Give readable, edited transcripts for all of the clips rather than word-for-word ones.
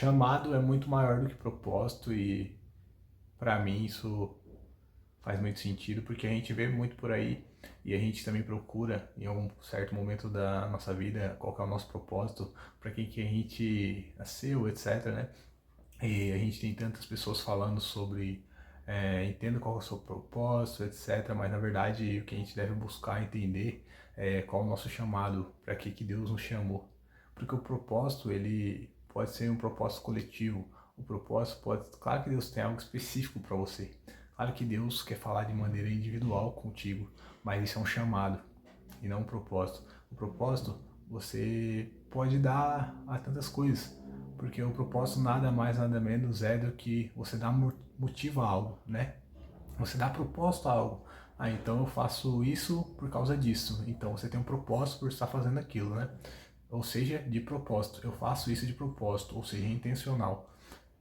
chamado é muito maior do que propósito e para mim isso faz muito sentido porque a gente vê muito por aí e a gente também procura em algum certo momento da nossa vida qual que é o nosso propósito, para que a gente nasceu, etc, né? E a gente tem tantas pessoas falando sobre entenda qual é o seu propósito, etc. Mas na verdade o que a gente deve buscar entender é qual é o nosso chamado, para que Deus nos chamou. Porque o propósito ele pode ser um propósito coletivo. O propósito pode, claro que Deus tem algo específico para você. Claro que Deus quer falar de maneira individual contigo, mas isso é um chamado e não um propósito. O propósito você pode dar a tantas coisas, porque o propósito nada mais nada menos é do que você dar motivo a algo, né? Você dá propósito a algo. Ah, então eu faço isso por causa disso. Então você tem um propósito por estar fazendo aquilo, né? Ou seja, de propósito. Eu faço isso de propósito, ou seja, intencional.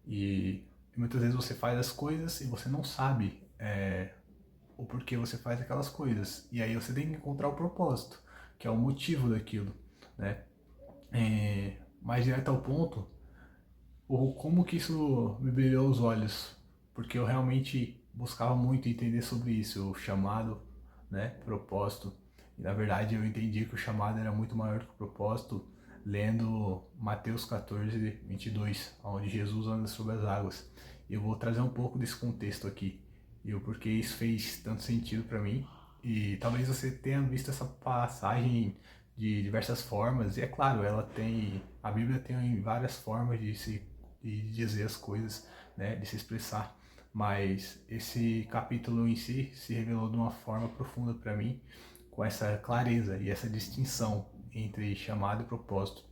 E muitas vezes você faz as coisas e você não sabe o porquê você faz aquelas coisas. E aí você tem que encontrar o propósito, que é o motivo daquilo, né? Mais direto ao ponto, como que isso me brilhou os olhos, porque eu realmente buscava muito entender sobre isso, o chamado, né, propósito. E na verdade eu entendi que o chamado era muito maior do que o propósito, lendo Mateus 14:22, onde Jesus anda sobre as águas. E eu vou trazer um pouco desse contexto aqui, e o porquê isso fez tanto sentido para mim. E talvez você tenha visto essa passagem de diversas formas, e é claro, a Bíblia tem várias formas de dizer as coisas, né, de se expressar, mas esse capítulo em si se revelou de uma forma profunda para mim, com essa clareza e essa distinção entre chamado e propósito,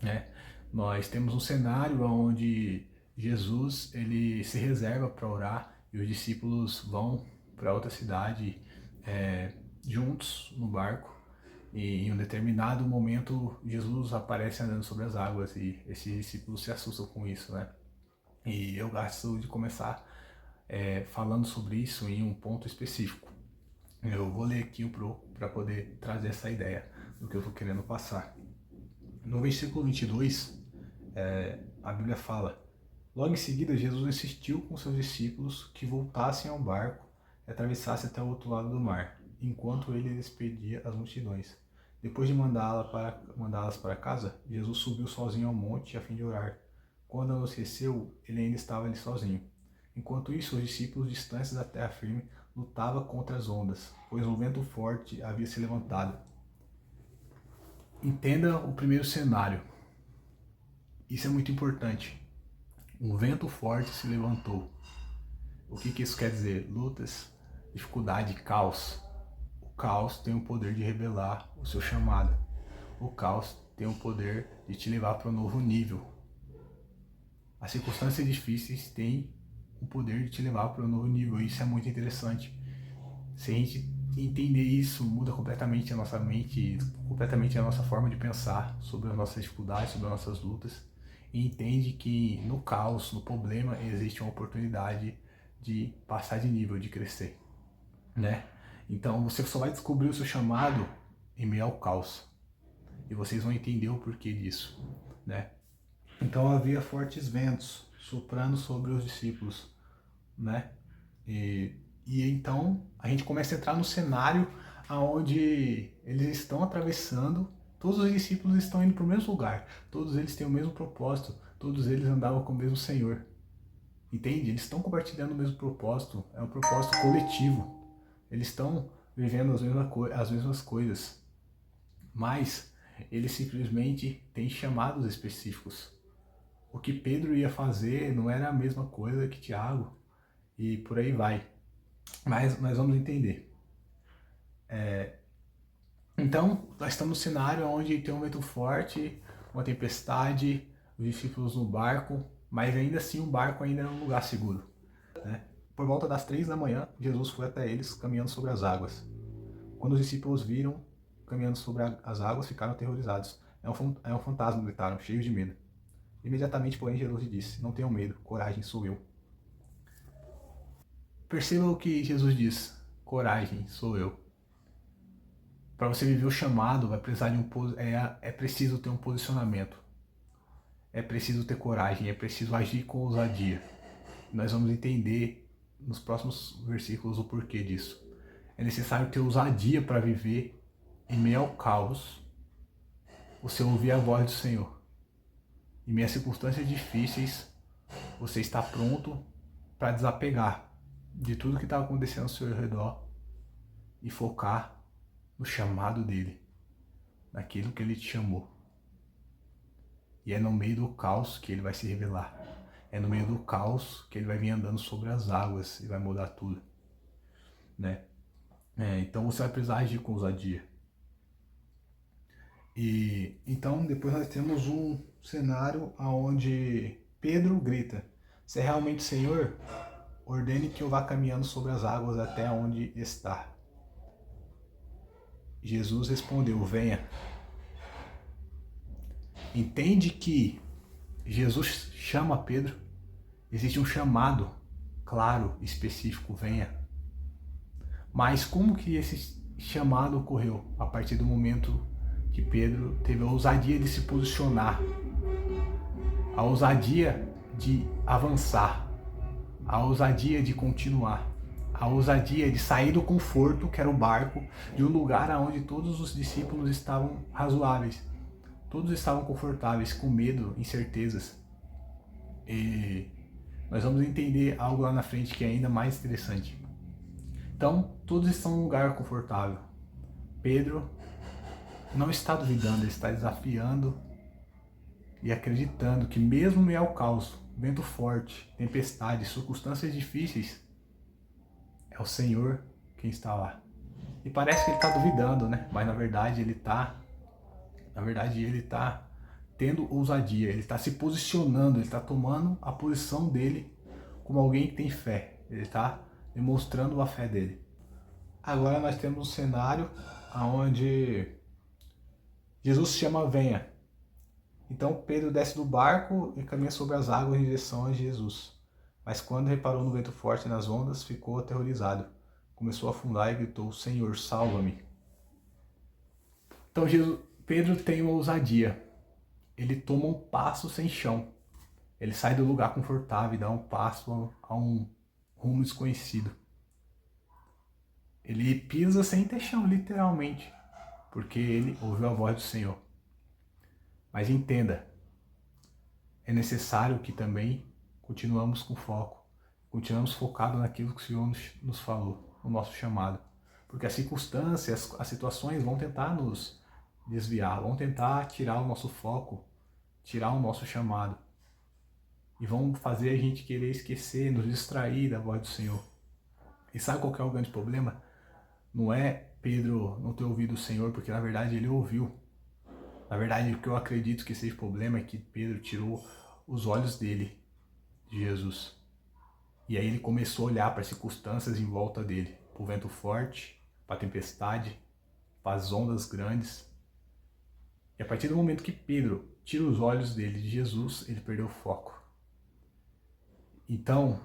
né? Nós temos um cenário onde Jesus ele se reserva para orar e os discípulos vão para outra cidade juntos no barco, e em um determinado momento Jesus aparece andando sobre as águas e esses discípulos se assustam com isso, né? E eu gosto de começar falando sobre isso em um ponto específico. Eu vou ler aqui para poder trazer essa ideia do que eu estou querendo passar. No versículo 22, a Bíblia fala: logo em seguida, Jesus insistiu com seus discípulos que voltassem ao barco e atravessassem até o outro lado do mar, enquanto ele despedia as multidões. Depois de mandá-las para casa, Jesus subiu sozinho ao monte a fim de orar. Quando anoiteceu, ele ainda estava ali sozinho. Enquanto isso, os discípulos, distantes da terra firme, lutavam contra as ondas, pois um vento forte havia se levantado. Entenda o primeiro cenário. Isso é muito importante. Um vento forte se levantou. O que isso quer dizer? Lutas, dificuldade, caos. O caos tem o poder de revelar o seu chamado. O caos tem o poder de te levar para um novo nível. As circunstâncias difíceis têm o poder de te levar para um novo nível. Isso é muito interessante. Se a gente entender isso, muda completamente a nossa mente, completamente a nossa forma de pensar sobre as nossas dificuldades, sobre as nossas lutas. E entende que no caos, no problema, existe uma oportunidade de passar de nível, de crescer, né? Então você só vai descobrir o seu chamado em meio ao caos. E vocês vão entender o porquê disso, né? Então havia fortes ventos soprando sobre os discípulos, né? E então a gente começa a entrar no cenário onde eles estão atravessando, todos os discípulos estão indo para o mesmo lugar, todos eles têm o mesmo propósito, todos eles andavam com o mesmo Senhor. Entende? Eles estão compartilhando o mesmo propósito, é um propósito coletivo. Eles estão vivendo as mesmas coisas, mas eles simplesmente têm chamados específicos. O que Pedro ia fazer não era a mesma coisa que Tiago, e por aí vai. Mas nós vamos entender. Então, nós estamos no cenário onde tem um vento forte, uma tempestade, os discípulos no barco, mas ainda assim o barco ainda é um lugar seguro, né? Por volta das 3 da manhã, Jesus foi até eles caminhando sobre as águas. Quando os discípulos viram caminhando sobre as águas, ficaram aterrorizados. É um fantasma, gritaram, cheios de medo. Imediatamente, porém, Jesus lhe disse: não tenham medo, coragem, sou eu. Perceba o que Jesus diz: coragem, sou eu. Para você viver o chamado, vai precisar é preciso ter um posicionamento. é preciso ter coragem, é preciso agir com ousadia. Nós vamos entender nos próximos versículos o porquê disso. É necessário ter ousadia para viver em meio ao caos, você ouvir a voz do Senhor. Em meio a circunstâncias difíceis, você está pronto para desapegar de tudo que está acontecendo ao seu redor e focar no chamado dele, naquilo que ele te chamou. E é no meio do caos que ele vai se revelar. É no meio do caos que ele vai vir andando sobre as águas e vai mudar tudo, né? Então você vai precisar agir com ousadia. E então depois nós temos um cenário onde Pedro grita: se é realmente Senhor, ordene que eu vá caminhando sobre as águas até onde está. Jesus respondeu: venha. Entende que Jesus chama Pedro, existe um chamado claro, específico: venha. Mas como que esse chamado ocorreu? A partir do momento que Pedro teve a ousadia de se posicionar, a ousadia de avançar, a ousadia de continuar, a ousadia de sair do conforto, que era o barco, de um lugar onde todos os discípulos estavam razoáveis, todos estavam confortáveis, com medo, incertezas. E nós vamos entender algo lá na frente que é ainda mais interessante. Então, todos estão num lugar confortável. Pedro não está duvidando, ele está desafiando e acreditando que mesmo em meio ao caos, vento forte, tempestade, circunstâncias difíceis, é o Senhor quem está lá. E parece que ele está duvidando, né? Mas na verdade ele está tendo ousadia, ele está se posicionando, ele está tomando a posição dele como alguém que tem fé. Ele está demonstrando a fé dele. Agora nós temos um cenário onde Jesus chama: venha. Então Pedro desce do barco e caminha sobre as águas em direção a Jesus. Mas quando reparou no vento forte e nas ondas, ficou aterrorizado. Começou a afundar e gritou: Senhor, salva-me. Então Pedro tem uma ousadia. Ele toma um passo sem chão. Ele sai do lugar confortável e dá um passo a um rumo desconhecido. Ele pisa sem ter chão, literalmente, porque ele ouviu a voz do Senhor. Mas entenda, é necessário que também continuamos com foco, continuamos focados naquilo que o Senhor nos falou, no nosso chamado. Porque as circunstâncias, as situações vão tentar nos desviar, vão tentar tirar o nosso foco, tirar o nosso chamado. E vão fazer a gente querer esquecer, nos distrair da voz do Senhor. E sabe qual que é o grande problema? Não é Pedro não ter ouvido o Senhor, porque na verdade ele ouviu. Na verdade, o que eu acredito que seja o problema é que Pedro tirou os olhos dele de Jesus. E aí ele começou a olhar para as circunstâncias em volta dele, para o vento forte, para a tempestade, para as ondas grandes. E a partir do momento que Pedro tira os olhos dele de Jesus, ele perdeu o foco. Então,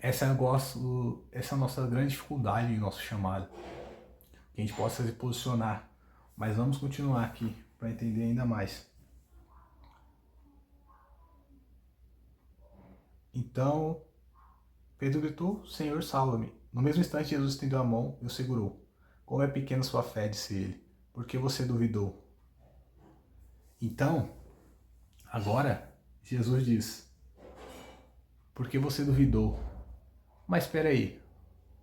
essa é a nossa grande dificuldade em nosso chamado. Que a gente possa se posicionar. Mas vamos continuar aqui para entender ainda mais. Então, Pedro gritou: Senhor, salva-me. No mesmo instante, Jesus estendeu a mão e o segurou. Como é pequena sua fé, disse ele. Por que você duvidou? Então, agora, Jesus diz: por que você duvidou? Mas espera aí,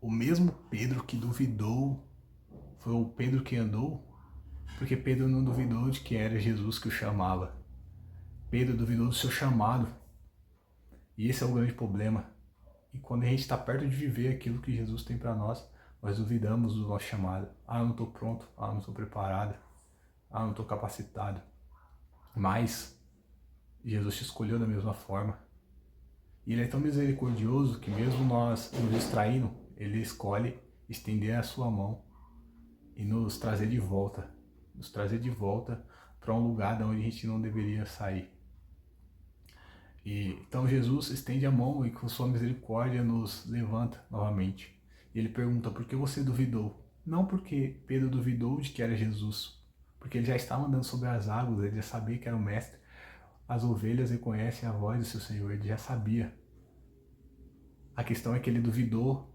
o mesmo Pedro que duvidou foi o Pedro que andou? Porque Pedro não duvidou de que era Jesus que o chamava. Pedro duvidou do seu chamado. E esse é o grande problema. E quando a gente está perto de viver aquilo que Jesus tem para nós, nós duvidamos do nosso chamado. Ah, eu não estou pronto. Ah, eu não estou preparado. Ah, eu não estou capacitado. Mas Jesus te escolheu da mesma forma. E Ele é tão misericordioso que mesmo nós nos distraindo, Ele escolhe estender a sua mão e nos trazer de volta. Nos trazer de volta para um lugar de onde a gente não deveria sair. Então Jesus estende a mão e com sua misericórdia nos levanta novamente. E ele pergunta: por que você duvidou? Não porque Pedro duvidou de que era Jesus, porque ele já estava andando sobre as águas, ele já sabia que era o mestre, as ovelhas reconhecem a voz do seu Senhor, ele já sabia. A questão é que ele duvidou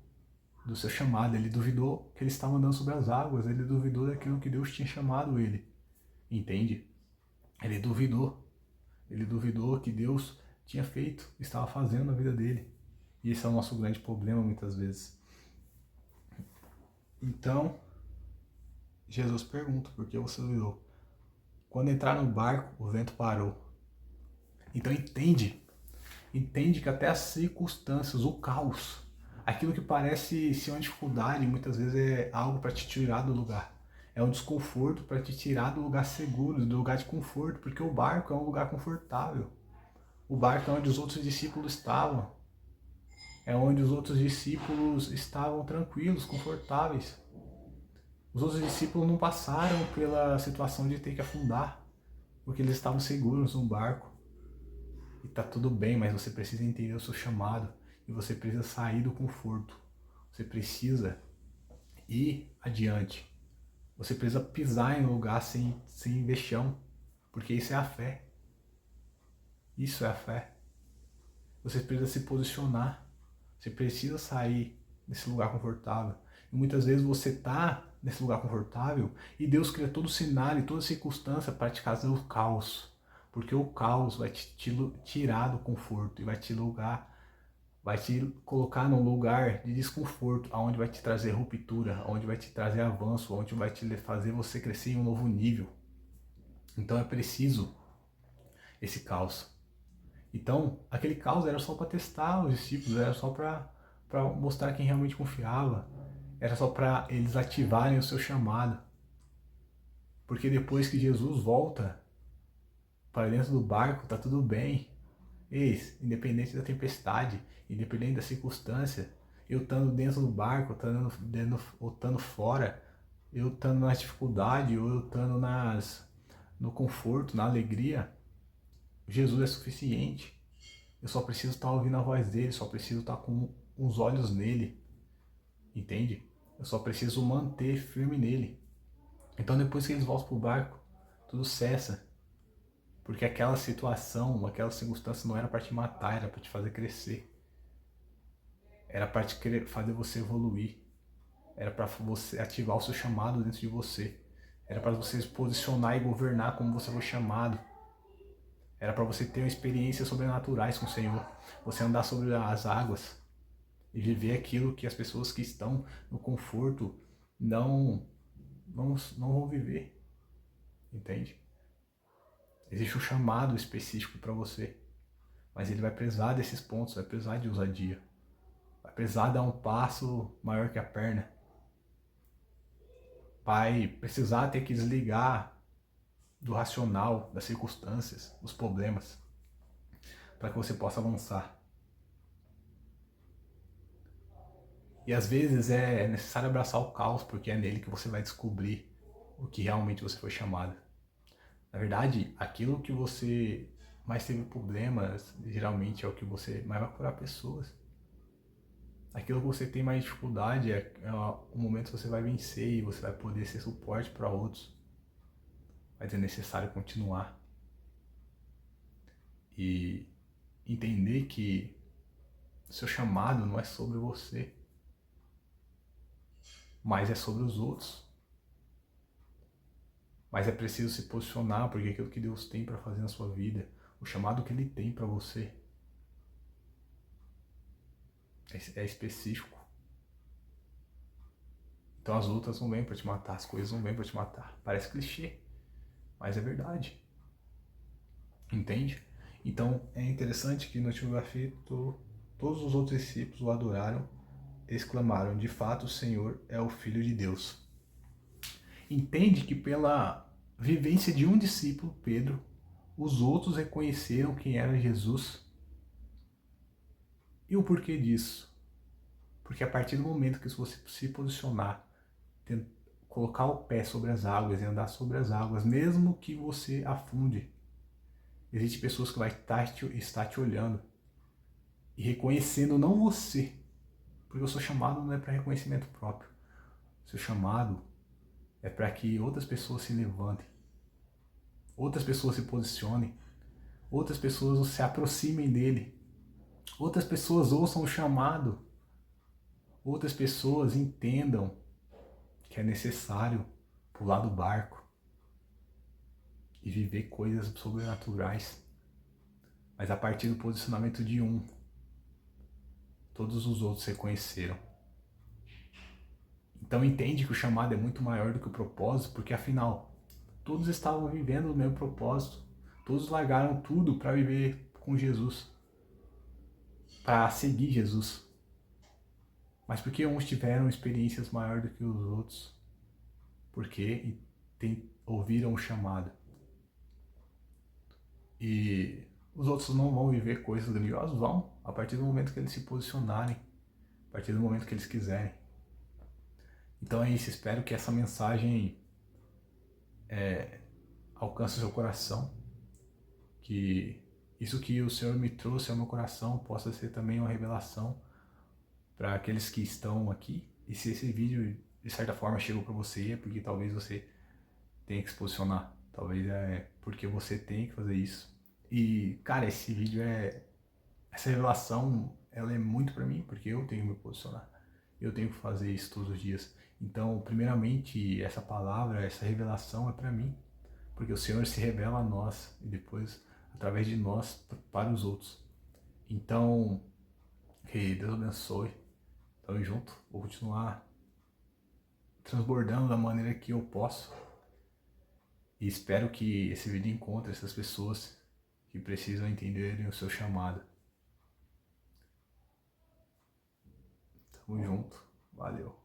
do seu chamado, ele duvidou que ele estava andando sobre as águas, ele duvidou daquilo que Deus tinha chamado ele, entende? Ele duvidou que Deus tinha feito, estava fazendo na vida dele. E esse é o nosso grande problema muitas vezes. Então, Jesus pergunta, por que você duvidou? Quando entrar no barco, o vento parou. Então entende que até as circunstâncias, o caos, aquilo que parece ser uma dificuldade, muitas vezes é algo para te tirar do lugar. É um desconforto para te tirar do lugar seguro, do lugar de conforto, porque o barco é um lugar confortável. O barco é onde os outros discípulos estavam. É onde os outros discípulos estavam tranquilos, confortáveis. Os outros discípulos não passaram pela situação de ter que afundar, porque eles estavam seguros no barco. E tá tudo bem, mas você precisa entender o seu chamado e você precisa sair do conforto. Você precisa ir adiante. Você precisa pisar em um lugar sem vexão, porque isso é a fé. Isso é a fé. Você precisa se posicionar. Você precisa sair desse lugar confortável. E muitas vezes você está nesse lugar confortável e Deus cria todo o cenário e toda circunstância para te causar o caos. Porque o caos vai te tirar do conforto e vai te colocar num lugar de desconforto, onde vai te trazer ruptura, onde vai te trazer avanço, onde vai te fazer você crescer em um novo nível. Então é preciso esse caos. Então, aquele caos era só para testar os discípulos, era só para mostrar quem realmente confiava, era só para eles ativarem o seu chamado. Porque depois que Jesus volta para dentro do barco, tá tudo bem. Eis, independente da tempestade, independente da circunstância, eu estando dentro do barco, ou estando fora, eu estando na dificuldade, ou eu estando no conforto, na alegria, Jesus é suficiente. Eu só preciso estar ouvindo a voz dele, só preciso estar com os olhos nele, entende? Eu só preciso manter firme nele. Então depois que eles voltam pro barco, tudo cessa. Porque aquela situação, aquela circunstância não era para te matar, era para te fazer crescer. Era para fazer você evoluir. Era para você ativar o seu chamado dentro de você. Era para você se posicionar e governar como você foi chamado. Era para você ter experiências sobrenaturais com o Senhor. Você andar sobre as águas e viver aquilo que as pessoas que estão no conforto não vão viver. Entende? Existe um chamado específico para você. Mas ele vai precisar desses pontos, vai precisar de ousadia. Vai precisar dar um passo maior que a perna. Vai precisar ter que desligar do racional, das circunstâncias, dos problemas, para que você possa avançar. E às vezes é necessário abraçar o caos, porque é nele que você vai descobrir o que realmente você foi chamado. Na verdade, aquilo que você mais teve problemas, geralmente é o que você mais vai curar pessoas. Aquilo que você tem mais dificuldade é o momento que você vai vencer e você vai poder ser suporte para outros. Vai ser necessário continuar. E entender que o seu chamado não é sobre você, mas é sobre os outros. Mas é preciso se posicionar, porque aquilo que Deus tem para fazer na sua vida, o chamado que Ele tem para você, é específico. Então as lutas não vêm para te matar, as coisas não vêm para te matar. Parece clichê, mas é verdade. Entende? Então é interessante que no último capítulo todos os outros discípulos o adoraram, exclamaram: de fato o Senhor é o Filho de Deus. Entende que pela vivência de um discípulo, Pedro, os outros reconheceram quem era Jesus. E o porquê disso? Porque a partir do momento que você se posicionar, colocar o pé sobre as águas e andar sobre as águas, mesmo que você afunde, existem pessoas que vão estar te olhando e reconhecendo não você, porque o seu chamado não é para reconhecimento próprio. O seu chamado é para que outras pessoas se levantem, outras pessoas se posicionem, outras pessoas se aproximem dele, outras pessoas ouçam o chamado, outras pessoas entendam que é necessário pular do barco e viver coisas sobrenaturais. Mas a partir do posicionamento de um, todos os outros reconheceram. Então entende que o chamado é muito maior do que o propósito, porque afinal, todos estavam vivendo o mesmo propósito. Todos largaram tudo para viver com Jesus, para seguir Jesus. Mas porque uns tiveram experiências maiores do que os outros? Porque ouviram o chamado. E os outros não vão viver coisas grandiosas? Vão, a partir do momento que eles se posicionarem, a partir do momento que eles quiserem. Então é isso, espero que essa mensagem alcance o seu coração, que isso que o Senhor me trouxe ao meu coração possa ser também uma revelação para aqueles que estão aqui. E se esse vídeo de certa forma chegou para você, é porque talvez você tenha que se posicionar, talvez é porque você tem que fazer isso. E cara, essa revelação, ela é muito para mim, porque eu tenho que me posicionar, eu tenho que fazer isso todos os dias. Então, primeiramente, essa palavra, essa revelação é para mim, porque o Senhor se revela a nós e depois, através de nós, para os outros. Então, que Deus abençoe. Tamo junto. Vou continuar transbordando da maneira que eu posso. E espero que esse vídeo encontre essas pessoas que precisam entenderem o seu chamado. Tamo junto. Valeu.